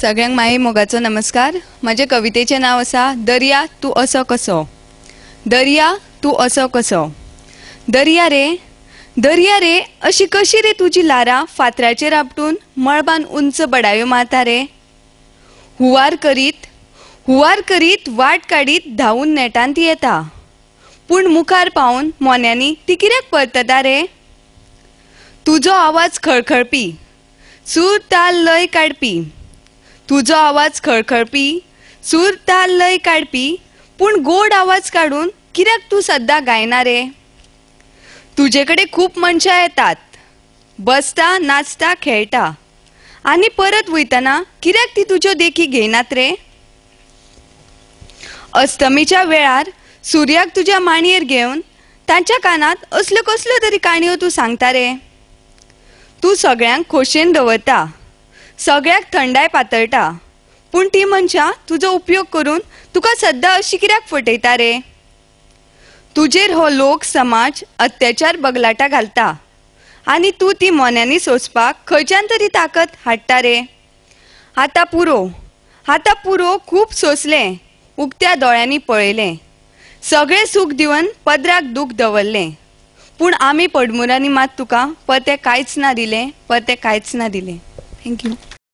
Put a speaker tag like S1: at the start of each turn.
S1: सगळ्यांक माई मोगाचो नमस्कार। माझे कवितेचे नाव असा दर्या तू असो कसो। दर्या तू असो कसो। दर्या रे अशी कशी रे तुझी लारा फातराचेर आपटून मळबान उंच बडायो मारता रे। हुवार करीत वाट काडीत धावून नेटान ती येता, पूण मुखार पावन मोन्यांनी ती कित्याक परतता रे। तुजो आवाज खळखळपी सूर ताल लय काडपी, तुजो आवाज खळखळपी सूर ताल लय काडपी, पूण गोड आवाज काडून कित्याक तू सद्दां गायना रे। तुजेकडे खूप मनशां येतात, बसता नाचता खेळटा, आनी परत वयतना कित्याक ती तुज्यो देखी घेयनात रे। अस्तमीच्या वेळार सुर्याक तुज्या मांडयेर घेवन तांच्या कानात असल्यो कसल्यो तरी काणयो तू सांगता रे। तू सगळ्यांक खोशेन दवरता, सगळ्याक थंडाय पातळटा, पूण ती मनशां तुजो उपयोग करून तुका सद्दां अशी कित्याक फटयता रे। तुजेर हो लोक समाज अत्याचार बगलाटा घालता, आनी तू ती मोन्यांनी सोंसपाक खंयच्यान तरी ताकद हाडटा रे। आतां पुरो खूब सोंसलें, उक्त्या दोळ्यांनी पळयलें, सगळें सूख दिवन पदराक दूख दवरलें, पूण आमी पडमुरांनी मात तुका परतें कांयच ना दिलें। थँक्यू।